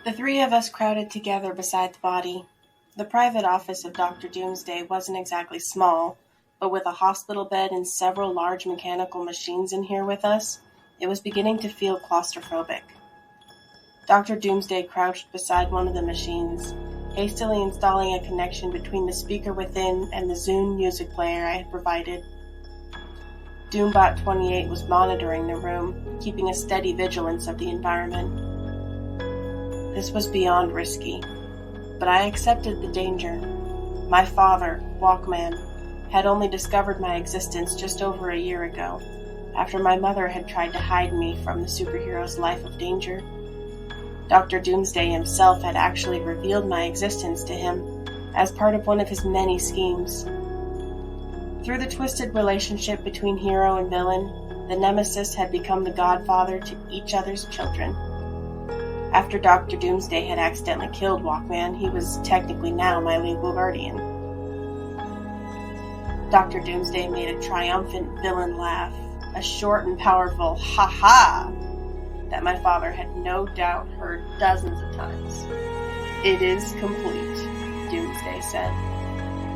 The three of us crowded together beside the body. The private office of Dr. Doomsday wasn't exactly small, but with a hospital bed and several large mechanical machines in here with us, it was beginning to feel claustrophobic. Dr. Doomsday crouched beside one of the machines, hastily installing a connection between the speaker within and the Zune music player I had provided. Doombot 28 was monitoring the room, keeping a steady vigilance of the environment. This was beyond risky, but I accepted the danger. My father, WalkMan, had only discovered my existence just over a year ago, after my mother had tried to hide me from the superhero's life of danger. Dr. Doomsday himself had actually revealed my existence to him as part of one of his many schemes. Through the twisted relationship between hero and villain, the Nemesis had become the godfather to each other's children. After Dr. Doomsday had accidentally killed WalkMan, he was technically now my legal guardian. Dr. Doomsday made a triumphant villain laugh, a short and powerful ha-ha that my father had no doubt heard dozens of times. "It is complete," Doomsday said.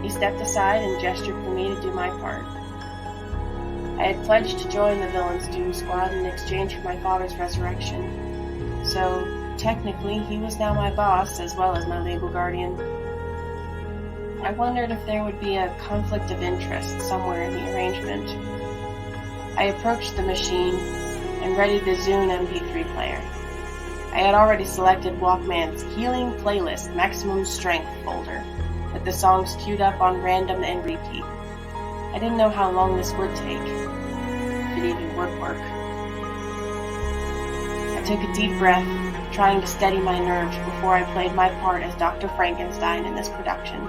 He stepped aside and gestured for me to do my part. I had pledged to join the villain's Doom Squad in exchange for my father's resurrection, so technically he was now my boss as well as my legal guardian. I wondered if there would be a conflict of interest somewhere in the arrangement. I approached the machine and readied the Zune MP3 player. I had already selected WalkMan's Healing Playlist Maximum Strength folder, with the songs queued up on random and repeat. I didn't know how long this would take, if it even would work. I took a deep breath, trying to steady my nerves before I played my part as Dr. Frankenstein in this production.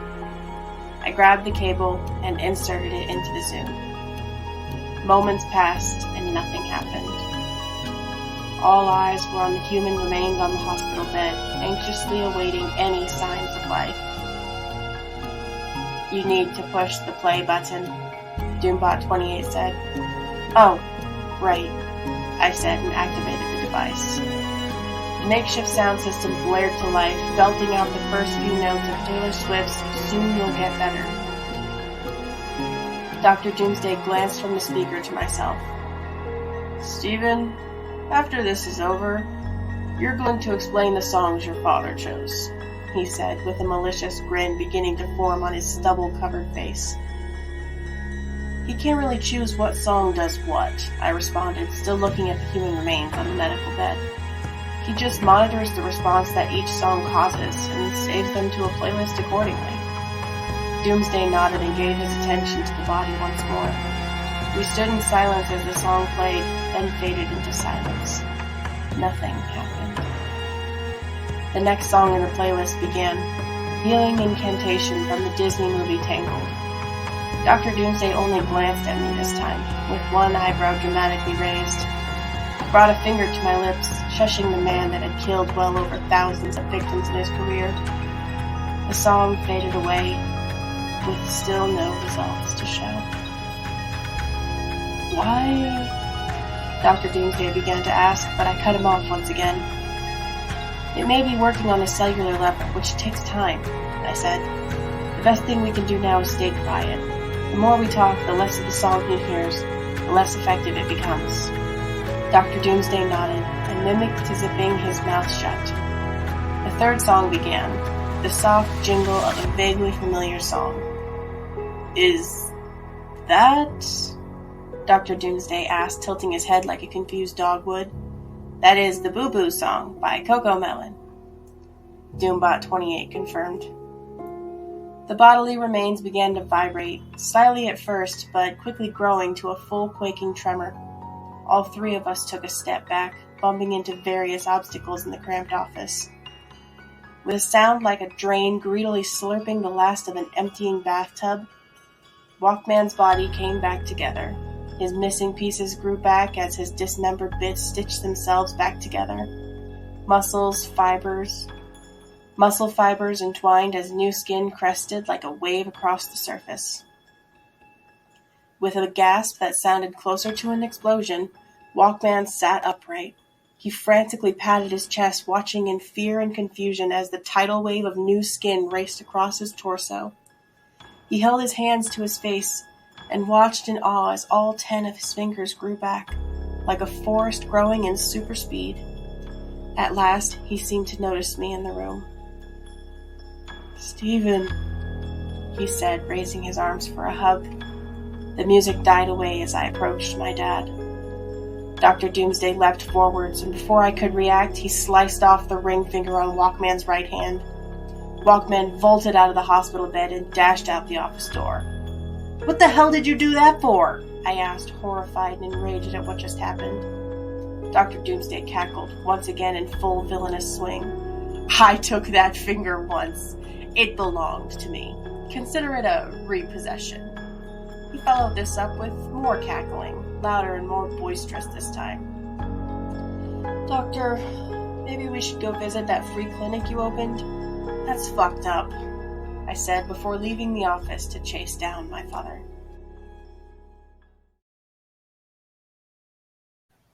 I grabbed the cable and inserted it into the Zune. Moments passed and nothing happened. All eyes were on the human remains on the hospital bed, anxiously awaiting any signs of life. "You need to push the play button," Doombot 28 said. "Oh, right," I said and activated the device. The makeshift sound system blared to life, belting out the first few notes of Taylor Swift's "Soon You'll Get Better." Dr. Doomsday glanced from the speaker to myself. "Stephen, after this is over, you're going to explain the songs your father chose," he said, with a malicious grin beginning to form on his stubble-covered face. "He can't really choose what song does what," I responded, still looking at the human remains on the medical bed. "He just monitors the response that each song causes and saves them to a playlist accordingly." Doomsday nodded and gave his attention to the body once more. We stood in silence as the song played, then faded into silence. Nothing happened. The next song in the playlist began, Healing Incantation from the Disney movie Tangled. Dr. Doomsday only glanced at me this time, with one eyebrow dramatically raised. I brought a finger to my lips, shushing the man that had killed well over thousands of victims in his career. The song faded away, with still no results to show. "Why?" Dr. Doomsday began to ask, but I cut him off once again. "It may be working on a cellular level, which takes time," I said. "The best thing we can do now is stay quiet. The more we talk, the less of the song he hears, the less effective it becomes." Dr. Doomsday nodded and mimicked zipping his mouth shut. The third song began, the soft jingle of a vaguely familiar song. "Is that?" Dr. Doomsday asked, tilting his head like a confused dog would. "That is the Boo Boo song by Coco Melon," Doombot 28 confirmed. The bodily remains began to vibrate, slightly at first, but quickly growing to a full quaking tremor. All three of us took a step back, bumping into various obstacles in the cramped office. With a sound like a drain greedily slurping the last of an emptying bathtub, WalkMan's body came back together. His missing pieces grew back as his dismembered bits stitched themselves back together. Muscle fibers entwined as new skin crested like a wave across the surface. With a gasp that sounded closer to an explosion, WalkMan sat upright. He frantically patted his chest, watching in fear and confusion as the tidal wave of new skin raced across his torso. He held his hands to his face and watched in awe as all 10 of his fingers grew back, like a forest growing in super speed. At last, he seemed to notice me in the room. "Stephen," he said, raising his arms for a hug. The music died away as I approached my dad. Dr. Doomsday leapt forwards, and before I could react, he sliced off the ring finger on WalkMan's right hand. WalkMan vaulted out of the hospital bed and dashed out the office door. "What the hell did you do that for?" I asked, horrified and enraged at what just happened. Dr. Doomsday cackled, once again in full villainous swing. "I took that finger once. It belonged to me. Consider it a repossession." He followed this up with more cackling, louder and more boisterous this time. "Doctor, maybe we should go visit that free clinic you opened? That's fucked up," I said before leaving the office to chase down my father.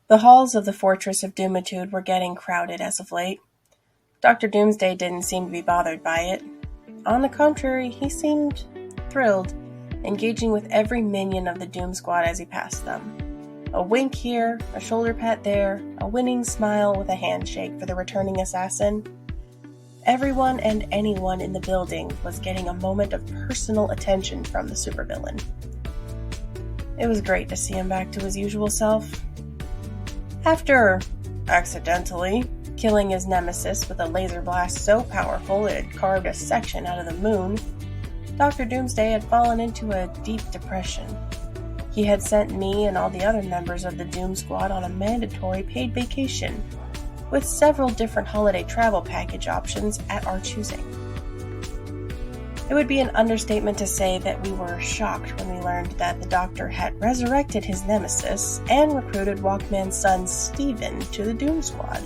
The halls of the Fortress of Doomitude were getting crowded as of late. Dr. Doomsday didn't seem to be bothered by it. On the contrary, he seemed thrilled, engaging with every minion of the Doom Squad as he passed them. A wink here, a shoulder pat there, a winning smile with a handshake for the returning assassin. Everyone and anyone in the building was getting a moment of personal attention from the supervillain. It was great to see him back to his usual self. After, accidentally, killing his nemesis with a laser blast so powerful it had carved a section out of the moon, Dr. Doomsday had fallen into a deep depression. He had sent me and all the other members of the Doom Squad on a mandatory paid vacation, with several different holiday travel package options at our choosing. It would be an understatement to say that we were shocked when we learned that the Doctor had resurrected his nemesis and recruited WalkMan's son Stephen to the Doom Squad.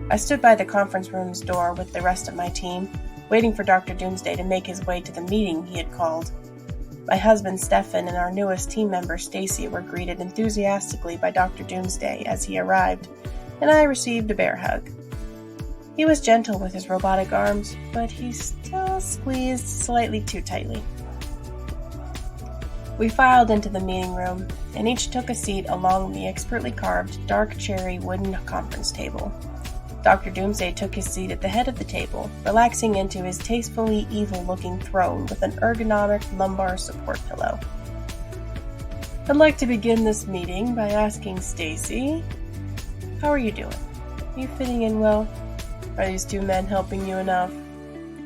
I stood by the conference room's door with the rest of my team, waiting for Dr. Doomsday to make his way to the meeting he had called. My husband Stefan and our newest team member Stacy were greeted enthusiastically by Dr. Doomsday as he arrived, and I received a bear hug. He was gentle with his robotic arms, but he still squeezed slightly too tightly. We filed into the meeting room, and each took a seat along the expertly carved dark cherry wooden conference table. Dr. Doomsday took his seat at the head of the table, relaxing into his tastefully evil-looking throne with an ergonomic lumbar support pillow. "I'd like to begin this meeting by asking Stacy, how are you doing? You fitting in well? Are these two men helping you enough?"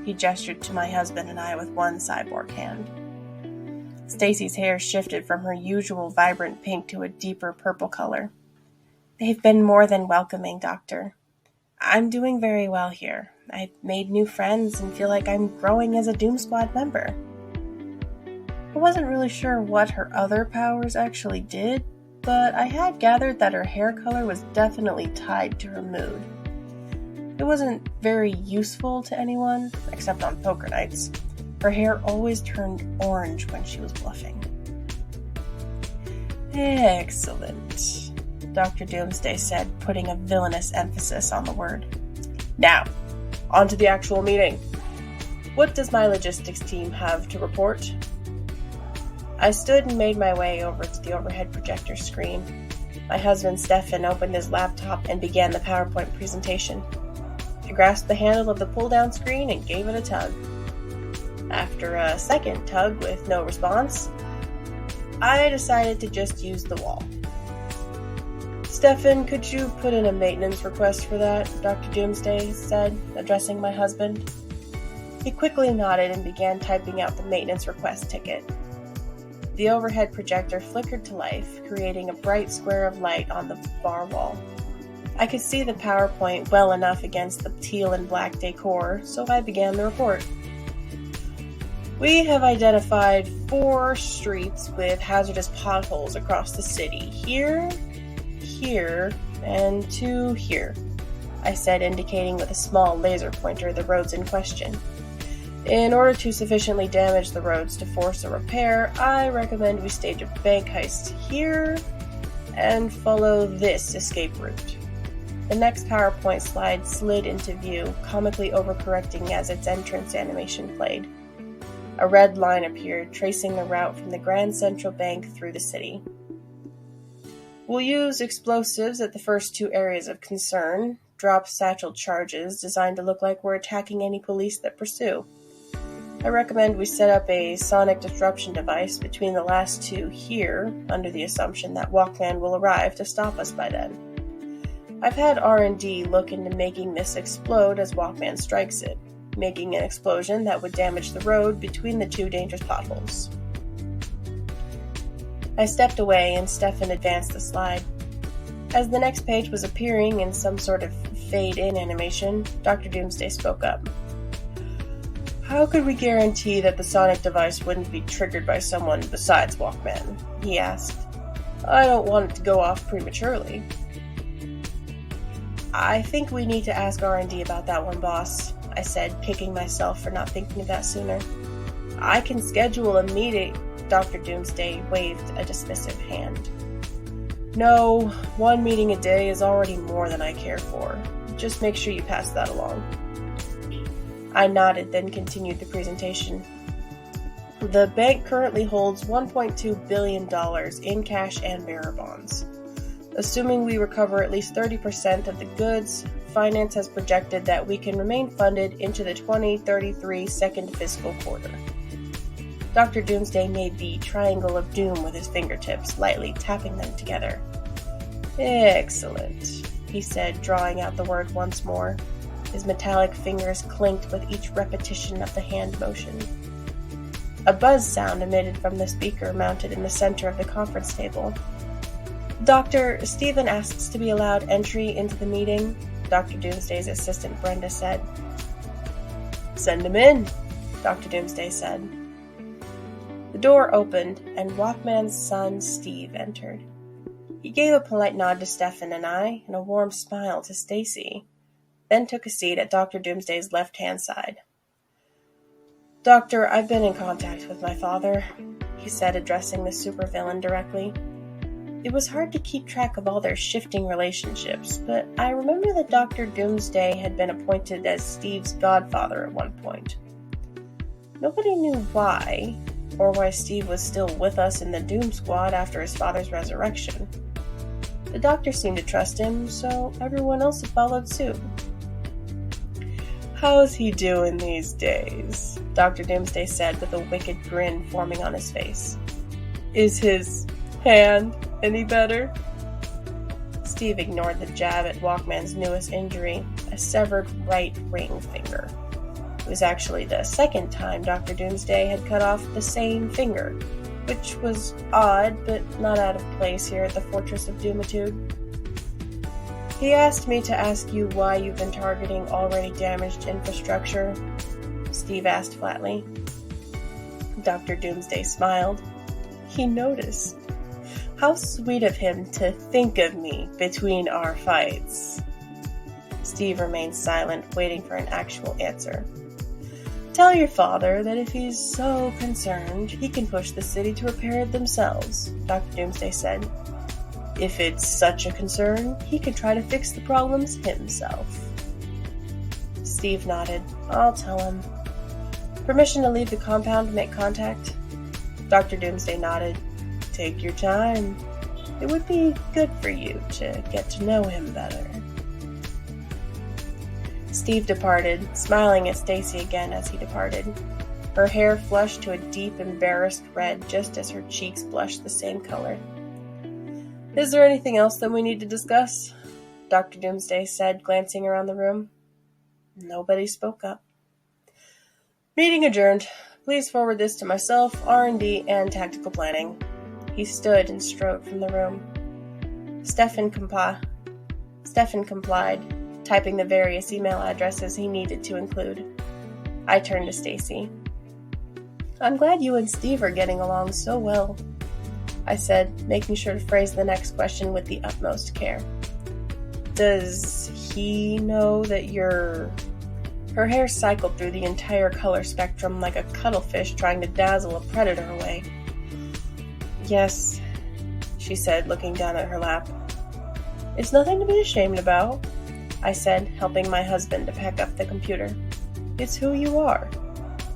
He gestured to my husband and I with one cyborg hand. Stacy's hair shifted from her usual vibrant pink to a deeper purple color. "They've been more than welcoming, Doctor. I'm doing very well here. I've made new friends and feel like I'm growing as a Doom Squad member." I wasn't really sure what her other powers actually did, but I had gathered that her hair color was definitely tied to her mood. It wasn't very useful to anyone, except on poker nights. Her hair always turned orange when she was bluffing. "Excellent," Dr. Doomsday said, putting a villainous emphasis on the word. "Now, on to the actual meeting. What does my logistics team have to report?" I stood and made my way over to the overhead projector screen. My husband Stefan opened his laptop and began the PowerPoint presentation. I grasped the handle of the pull-down screen and gave it a tug. After a second tug with no response, I decided to just use the wall. "Stefan, could you put in a maintenance request for that?" Dr. Doomsday said, addressing my husband. He quickly nodded and began typing out the maintenance request ticket. The overhead projector flickered to life, creating a bright square of light on the far wall. I could see the PowerPoint well enough against the teal and black decor, so I began the report. "We have identified 4 streets with hazardous potholes across the city. Here, here, and 2 here," I said, indicating with a small laser pointer the roads in question. "In order to sufficiently damage the roads to force a repair, I recommend we stage a bank heist here and follow this escape route." The next PowerPoint slide slid into view, comically overcorrecting as its entrance animation played. A red line appeared, tracing the route from the Grand Central Bank through the city. We'll use explosives at the first 2 areas of concern, drop satchel charges designed to look like we're attacking any police that pursue. I recommend we set up a sonic disruption device between the last 2 here, under the assumption that WalkMan will arrive to stop us by then. I've had R&D look into making this explode as WalkMan strikes it, making an explosion that would damage the road between the 2 dangerous potholes. I stepped away and Stefan advanced the slide. As the next page was appearing in some sort of fade-in animation, Dr. Doomsday spoke up. How could we guarantee that the sonic device wouldn't be triggered by someone besides WalkMan? He asked. I don't want it to go off prematurely. I think we need to ask R&D about that one, boss, I said, kicking myself for not thinking of that sooner. I can schedule a meeting. Dr. Doomsday waved a dismissive hand. No, 1 meeting a day is already more than I care for. Just make sure you pass that along. I nodded, then continued the presentation. The bank currently holds $1.2 billion in cash and bearer bonds. Assuming we recover at least 30% of the goods, finance has projected that we can remain funded into the 2033 second fiscal quarter. Dr. Doomsday made the triangle of doom with his fingertips, lightly tapping them together. Excellent, he said, drawing out the word once more. His metallic fingers clinked with each repetition of the hand motion. A buzz sound emitted from the speaker mounted in the center of the conference table. Dr. Stephen asks to be allowed entry into the meeting, Dr. Doomsday's assistant Brenda said. Send him in, Dr. Doomsday said. The door opened, and WalkMan's son Steve entered. He gave a polite nod to Stefan and I, and a warm smile to Stacy, then took a seat at Dr. Doomsday's left-hand side. Doctor, I've been in contact with my father, he said, addressing the supervillain directly. It was hard to keep track of all their shifting relationships, but I remember that Dr. Doomsday had been appointed as Steve's godfather at one point. Nobody knew why, or why Steve was still with us in the Doom Squad after his father's resurrection. The doctor seemed to trust him, so everyone else had followed suit. How's he doing these days? Dr. Doomsday said with a wicked grin forming on his face. Is his hand any better? Steve ignored the jab at WalkMan's newest injury, a severed right ring finger. It was actually the second time Dr. Doomsday had cut off the same finger, which was odd but not out of place here at the Fortress of Doomitude. He asked me to ask you why you've been targeting already damaged infrastructure, Steve asked flatly. Dr. Doomsday smiled. He noticed. How sweet of him to think of me between our fights. Steve remained silent, waiting for an actual answer. Tell your father that if he's so concerned, he can push the city to repair it themselves, Dr. Doomsday said. If it's such a concern, he can try to fix the problems himself. Steve nodded. I'll tell him. Permission to leave the compound to make contact? Dr. Doomsday nodded. Take your time. It would be good for you to get to know him better. Steve departed, smiling at Stacy again as he departed. Her hair flushed to a deep, embarrassed red just as her cheeks blushed the same color. Is there anything else that we need to discuss? Dr. Doomsday said, glancing around the room. Nobody spoke up. Meeting adjourned. Please forward this to myself, R&D, and tactical planning. He stood and strode from the room. Stefan complied, typing the various email addresses he needed to include. I turned to Stacy. I'm glad you and Steve are getting along so well, I said, making sure to phrase the next question with the utmost care. Does he know that you're... Her hair cycled through the entire color spectrum like a cuttlefish trying to dazzle a predator away. Yes, she said, looking down at her lap. It's nothing to be ashamed about. I said, helping my husband to pack up the computer. It's who you are.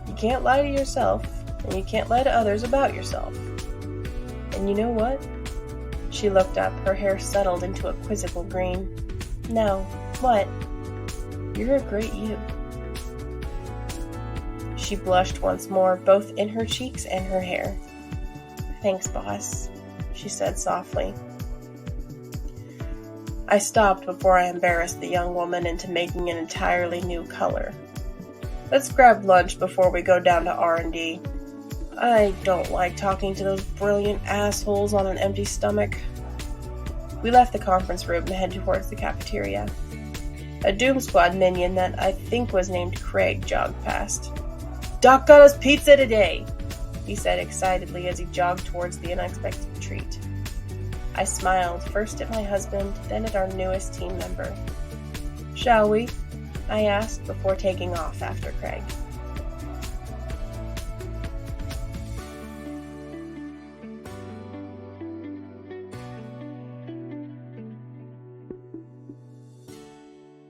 You can't lie to yourself, and you can't lie to others about yourself. And you know what? She looked up, her hair settled into a quizzical green. No, what? You're a great you. She blushed once more, both in her cheeks and her hair. Thanks, boss, she said softly. I stopped before I embarrassed the young woman into making an entirely new color. Let's grab lunch before we go down to R&D. I don't like talking to those brilliant assholes on an empty stomach. We left the conference room and headed towards the cafeteria. A Doom Squad minion that I think was named Craig jogged past. Doc got us pizza today, he said excitedly as he jogged towards the unexpected treat. I smiled, first at my husband, then at our newest team member. Shall we? I asked before taking off after Craig.